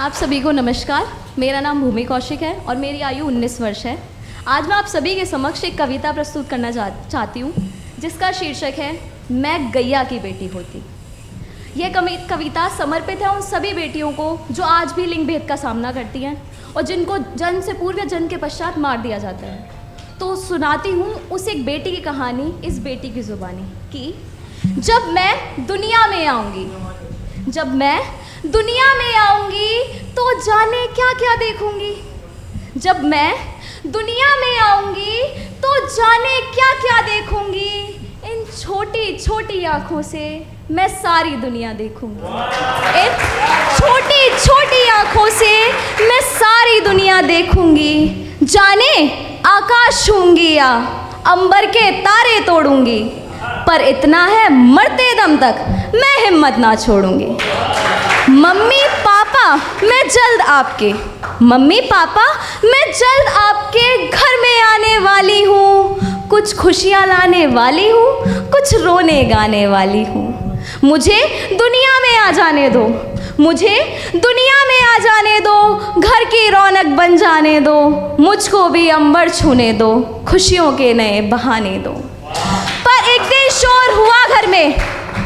आप सभी को नमस्कार। मेरा नाम भूमि कौशिक है और मेरी आयु 19 वर्ष है। आज मैं आप सभी के समक्ष एक कविता प्रस्तुत करना चाहती हूँ जिसका शीर्षक है मैं गैया की बेटी होती। यह कविता समर्पित है उन सभी बेटियों को जो आज भी लिंग भेद का सामना करती हैं और जिनको जन्म से पूर्व या जन्म के पश्चात मार दिया जाता है। तो सुनाती हूँ उस एक बेटी की कहानी इस बेटी की ज़ुबानी कि जब मैं दुनिया में आऊँगी, जब मैं दुनिया में आऊँगी तो जाने क्या क्या देखूँगी। जब मैं दुनिया में आऊँगी तो जाने क्या क्या देखूँगी। इन छोटी छोटी आँखों से मैं सारी दुनिया देखूँगी। इन छोटी छोटी आँखों से मैं सारी दुनिया देखूँगी। जाने आकाश छूंगी या अंबर के तारे तोड़ूंगी, पर इतना है मरते दम तक मैं हिम्मत ना छोड़ूंगी। मम्मी पापा मैं जल्द आपके, मम्मी पापा मैं जल्द आपके घर में आने वाली हूँ। कुछ खुशियाँ लाने वाली हूँ, कुछ रोने गाने वाली हूँ। मुझे दुनिया में आ जाने दो, मुझे दुनिया में आ जाने दो। घर की रौनक बन जाने दो, मुझको भी अंबर छूने दो। खुशियों के नए बहाने दो। पर एक दिन शोर हुआ घर में,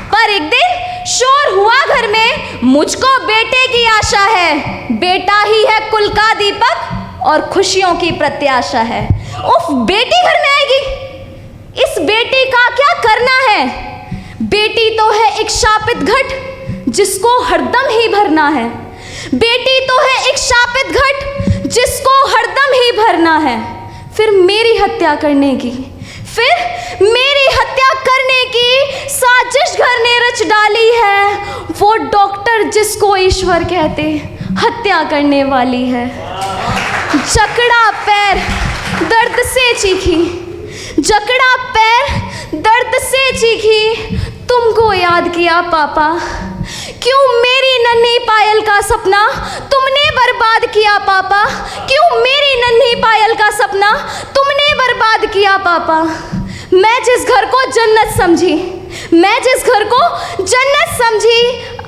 पर एक दिन शोर हुआ घर में। मुझको बेटे की आशा है, बेटा ही है कुल का दीपक और खुशियों की प्रत्याशा है। उफ, बेटी घर में आएगी, इस बेटी का क्या करना है। बेटी तो है एक शापित घट जिसको हरदम ही भरना है। बेटी तो है एक शापित घट जिसको हरदम ही भरना है। फिर मेरी हत्या करने की, फिर मेरी हत्या करने की साजिश घर ने रच डाली है। वो डॉक्टर जिसको ईश्वर कहते हत्या करने वाली है। जकड़ा पैर दर्द से चीखी, जकड़ा पैर दर्द से चीखी। तुमको याद किया पापा, क्यों मेरी नन्ही पायल का सपना तुमने बर्बाद किया पापा। क्यों मेरी नन्ही पायल का सपना तुमने बर्बाद किया पापा। मैं जिस घर को जन्नत समझी, मैं जिस घर को जन्नत समझी,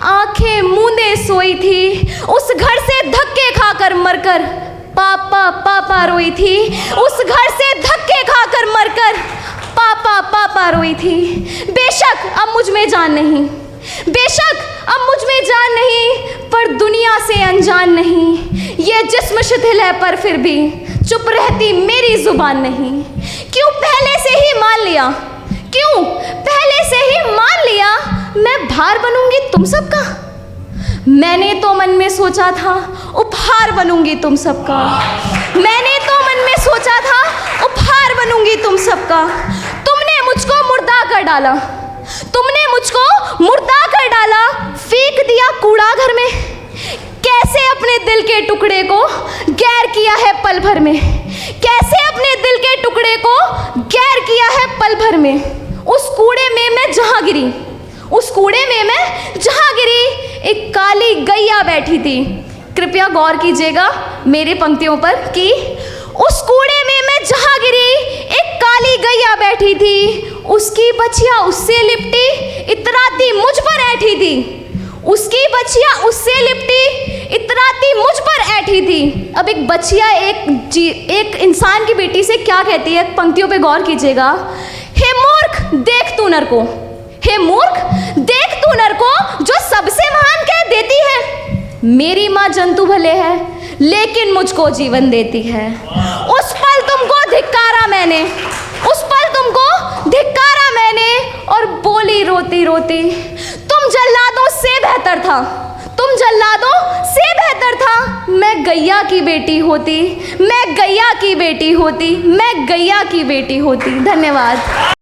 आंखें मूंदे सोई थी। उस घर से धक्के खाकर मरकर पापा पापा रोई थी। उस घर से धक्के खाकर मरकर पापा पापा रोई थी। बेशक अब मुझ में जान नहीं, बेशक अब मुझ में जान नहीं, पर दुनिया से अनजान नहीं। ये जिस्म शिथिल है पर फिर भी चुप रहती मेरी जुबान नहीं। क्यों पहले से ही मान लिया, क्यों पहले से ही मान लिया मैं भार बनूंगी तुम सबका। मैंने तो मन में सोचा था उपहार बनूंगी तुम सबका। मैंने तो मन में सोचा था उपहार बनूंगी तुम सबका। तुमने मुझको मुर्दा कर डाला, तुमने मुझको मुर्दा कर डाला। फेंक दिया कूड़ा घर में। कैसे अपने दिल के टुकड़े को गैर किया है पल भर में। कैसे अपने दिल के टुकड़े को गैर किया है पल भर में। उस कूड़े में मैं जहाँ गिरी, उस कूड़े में मैं जहाँ गिरी, एक काली गैया बैठी थी। कृपया गौर कीजिएगा मेरी पंक्तियों पर कि उस कूड़े में मैं जहाँ गिरी, एक काली गैया बैठी थी। उसकी बच्चियाँ उससे लिपटी, इतराती मुझ पर ऐठी थी। उसकी बच्चियाँ उससे लिपटी, इतराती मुझ पर ऐठी थी। अब एक बच्चिया एक इंसान की बेटी से क्या कहती है, पंक्तियों पे गौर कीजिएगा। हे मूर्ख देख तू नर को, हे मूर्ख देख तू नर को, जो सबसे महान कह देती है। मेरी माँ जंतु भले है लेकिन मुझको जीवन देती है। उस पल तुमको धिक्कारा मैंने, उस पल तुमको धिक्कारा मैंने और बोली रोती रोती, तुम जल्लादों से बेहतर था, तुम जल्लादों से बेहतर था। मैं गैया की बेटी होती, मैं गैया की बेटी होती, मैं गैया की बेटी होती। धन्यवाद।